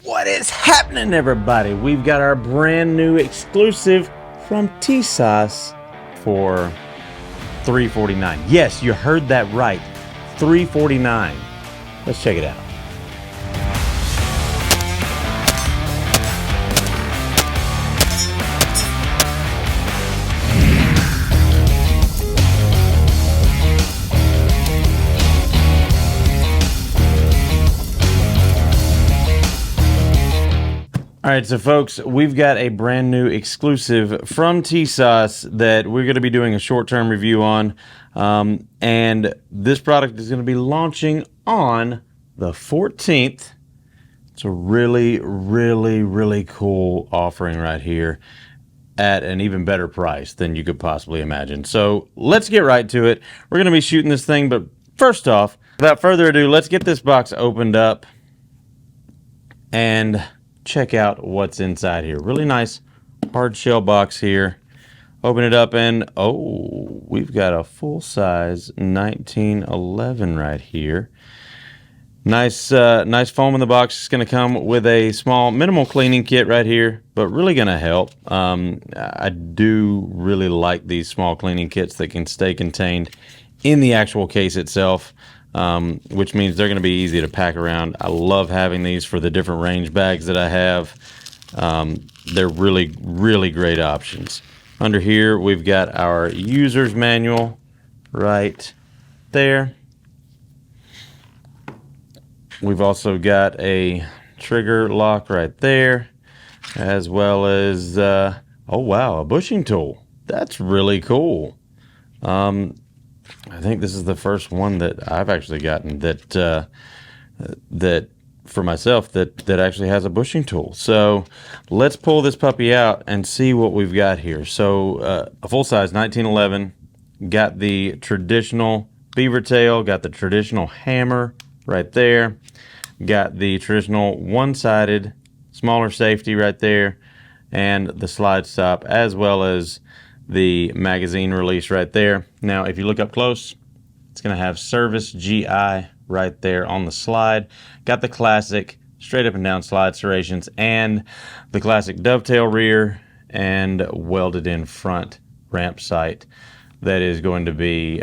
What is happening, everybody? We've got our brand new exclusive from Tisas for $349. Yes, you heard that right. $349. Let's check it out. All right, so folks, we've got a brand new exclusive from Tisas that we're going to be doing a short-term review on. And this product is going to be launching on the 14th. It's a really, really, really cool offering right here at an even better price than you could possibly imagine. So let's get right to it. We're going to be shooting this thing, but first off, without further ado, let's get this box opened up and check out what's inside here. Really nice hard shell box here. Open it up and oh, we've got a full-size 1911 right here. Nice nice foam in the box. It's going to come with a small minimal cleaning kit right here, but really going to help. I do really like these small cleaning kits that can stay contained in the actual case itself. Which means they're going to be easy to pack around. I love having these for the different range bags that I have. They're really, really great options. Under here, we've got our user's manual right there. We've also got a trigger lock right there, as well as, oh wow, a bushing tool. That's really cool. I think this is the first one that I've actually gotten that that for myself that actually has a bushing tool. So let's pull this puppy out and see what we've got here. So a full-size 1911, got the traditional beaver tail, got the traditional hammer right there, got the traditional one-sided smaller safety right there, and the slide stop, as well as the magazine release right there. Now, if you look up close, it's going to have Service G.I. right there on the slide. Got the classic straight up and down slide serrations and the classic dovetail rear and welded in front ramp sight. That is going to be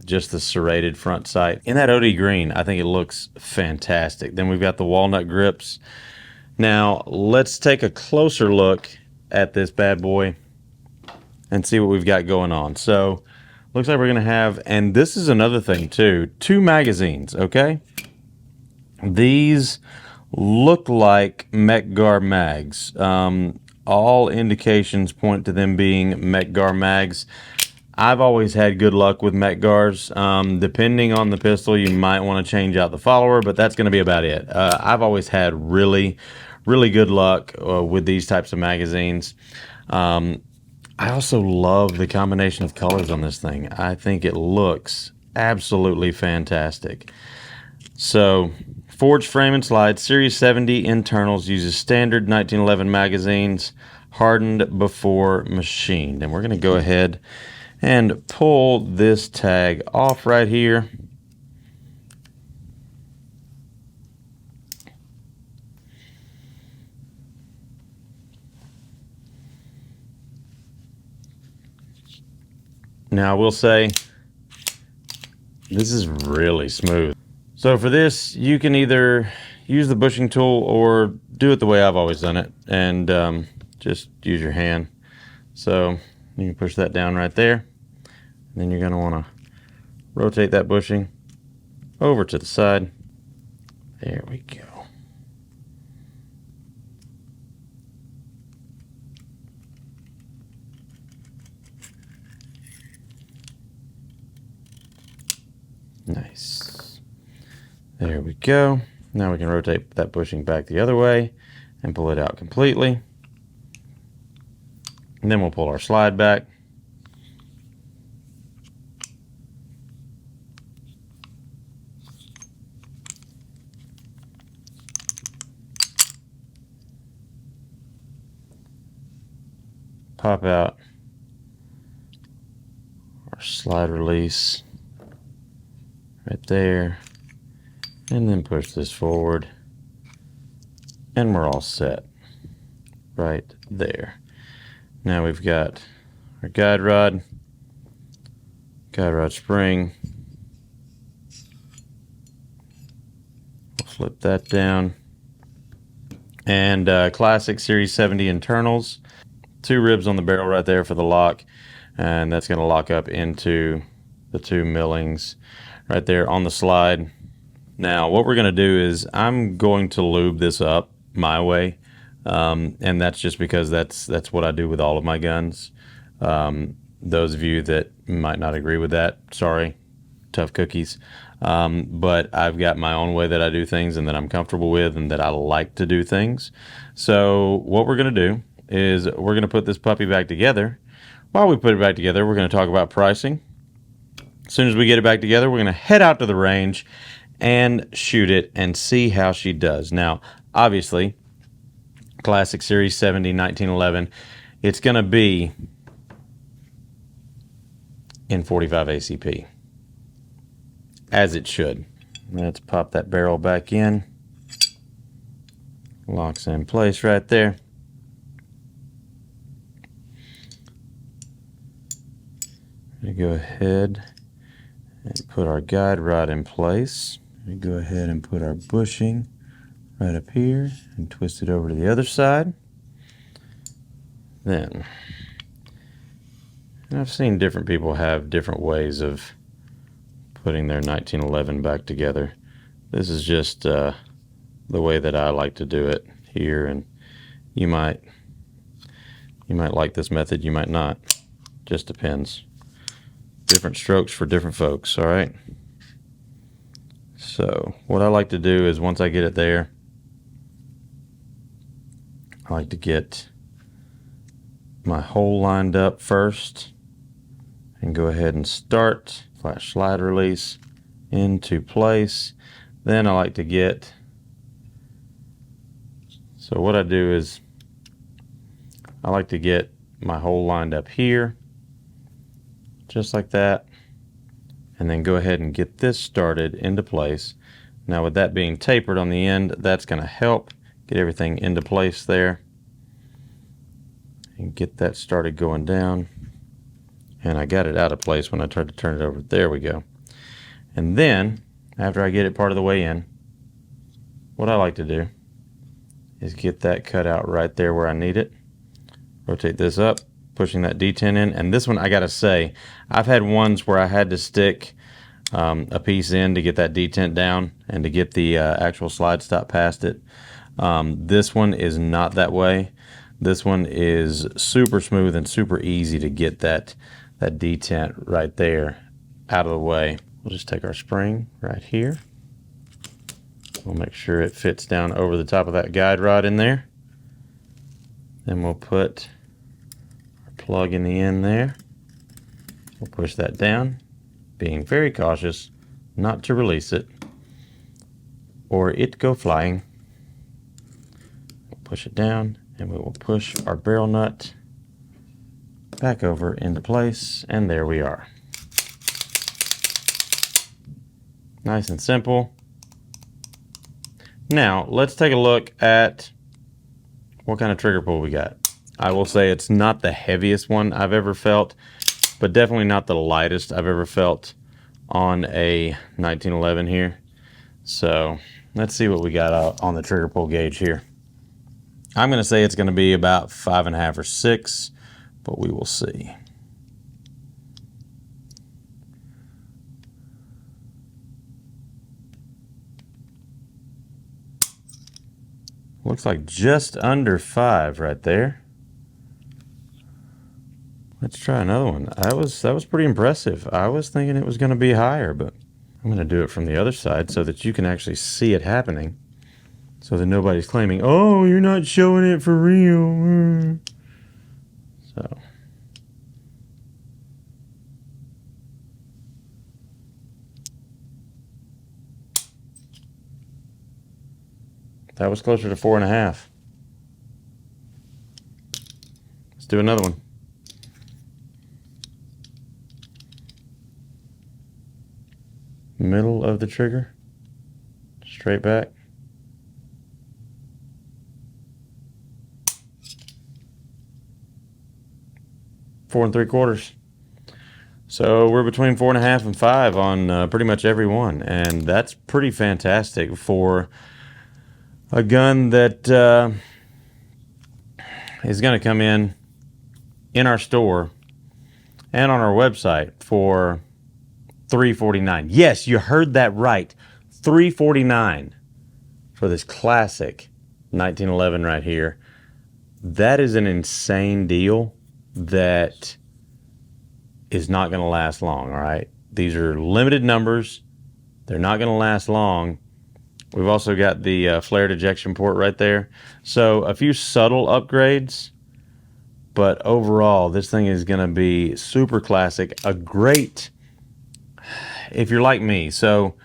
just the serrated front sight. In that OD green, I think it looks fantastic. Then we've got the walnut grips. Now, let's take a closer look at this bad boy and see what we've got going on. So looks like we're going to have, and this is another thing too, 2 magazines, okay? These look like MechGar mags. All indications point to them being MechGar mags. I've always had good luck with MechGars. Depending on the pistol, you might want to change out the follower, but that's going to be about it. I've always had really, really good luck with these types of magazines. I also love the combination of colors on this thing. I think it looks absolutely fantastic. So, forged frame and slide, Series 70 internals, uses standard 1911 magazines, hardened before machined. And we're going to go ahead and pull this tag off right here. Now, I will say, this is really smooth. So for this, you can either use the bushing tool or do it the way I've always done it and just use your hand. So you can push that down right there. And then you're going to want to rotate that bushing over to the side. There we go. Nice. There we go. Now we can rotate that bushing back the other way and pull it out completely. And then we'll pull our slide back. Pop out our slide release right there, and then push this forward and we're all set right there. Now we've got our guide rod spring. We'll flip that down. And classic Series 70 internals. 2 ribs on the barrel right there for the lock. And that's going to lock up into the 2 millings right there on the slide. Now what we're going to do is I'm going to lube this up my way. And that's just because that's what I do with all of my guns. Those of you that might not agree with that, sorry, tough cookies. But I've got my own way that I do things and that I'm comfortable with and that I like to do things. So what we're going to do is we're going to put this puppy back together. While we put it back together, we're going to talk about pricing. As soon as we get it back together, we're going to head out to the range and shoot it and see how she does. Now, obviously, Classic Series 70 1911, it's going to be in 45 ACP, as it should. Let's pop that barrel back in. Locks in place right there. We go ahead and put our guide rod in place. We go ahead and put our bushing right up here and twist it over to the other side. Then, and I've seen different people have different ways of putting their 1911 back together. This is just the way that I like to do it here, and you might like this method, you might not. Just depends. Different strokes for different folks, all right? So what I like to do is once I get it there, I like to get my hole lined up first and go ahead and start flash slide release into place. Then I like to get, so what I do is I like to get my hole lined up here just like that, and then go ahead and get this started into place. Now with that being tapered on the end, that's going to help get everything into place there and get that started going down. And I got it out of place when I tried to turn it over. There we go. And then after I get it part of the way in, what I like to do is get that cut out right there where I need it. Rotate this up, pushing that D10 in. And this one, I gotta say, I've had ones where I had to stick a piece in to get that detent down and to get the actual slide stop past it. This one is not that way. This one is super smooth and super easy to get that detent right there out of the way. We'll just take our spring right here. We'll make sure it fits down over the top of that guide rod in there. Then we'll put our plug in the end there. We'll push that down, being very cautious not to release it or it go flying. We'll push it down and we will push our barrel nut back over into place, and there we are. Nice and simple. Now let's take a look at what kind of trigger pull we got. I will say it's not the heaviest one I've ever felt, but definitely not the lightest I've ever felt on a 1911 here. So let's see what we got on the trigger pull gauge here. I'm going to say it's going to be about 5.5 or 6, but we will see. Looks like just under 5 right there. Let's try another one. That was pretty impressive. I was thinking it was going to be higher, but I'm going to do it from the other side so that you can actually see it happening, so that nobody's claiming, "Oh, you're not showing it for real." So that was closer to 4.5. Let's do another one. Middle of the trigger, straight back. 4 3/4. So we're between 4.5 and 5 on pretty much every one, and that's pretty fantastic for a gun that is going to come in our store and on our website for $349. Yes, you heard that right, $349 for this classic 1911 right here. That is an insane deal that is not going to last long, all right? These are limited numbers. They're not going to last long. We've also got the flared ejection port right there. So a few subtle upgrades, but overall, this thing is going to be super classic. A great, if you're like me, so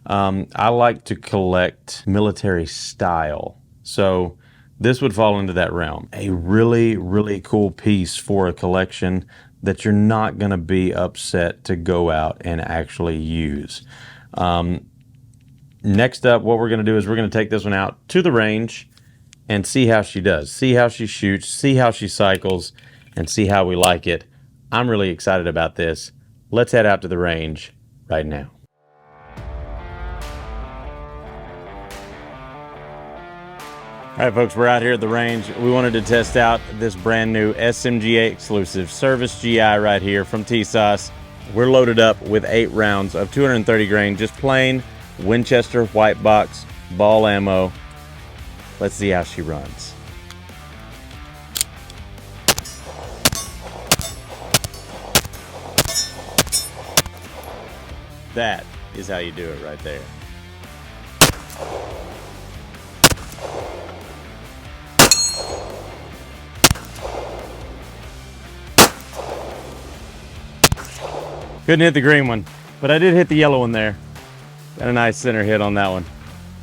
I like to collect military style. So this would fall into that realm. A really, really cool piece for a collection that you're not going to be upset to go out and actually use. Next up, what we're going to do is we're going to take this one out to the range and see how she does. See how she shoots, see how she cycles, and see how we like it. I'm really excited about this. Let's head out to the range right now. All right, folks, we're out here at the range. We wanted to test out this brand new SMGA exclusive Service G.I right here from Tisas. We're loaded up with 8 rounds of 230 grain, just plain Winchester white box ball ammo. Let's see how she runs. That is how you do it right there. Couldn't hit the green one, but I did hit the yellow one there. Got a nice center hit on that one.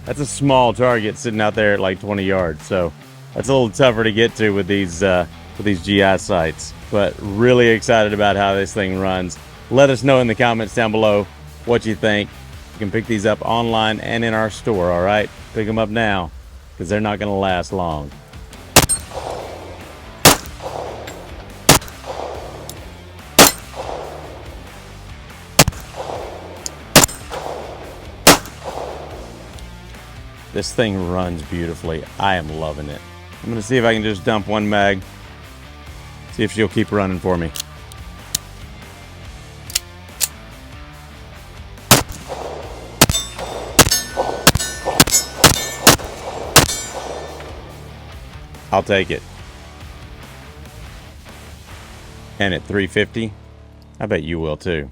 That's a small target sitting out there at like 20 yards, so that's a little tougher to get to with these GI sights. But really excited about how this thing runs. Let us know in the comments down below what you think. You can pick these up online and in our store, all right? Pick them up now, because they're not going to last long. This thing runs beautifully. I am loving it. I'm going to see if I can just dump one mag. See if she'll keep running for me. I'll take it. And at 350, I bet you will too.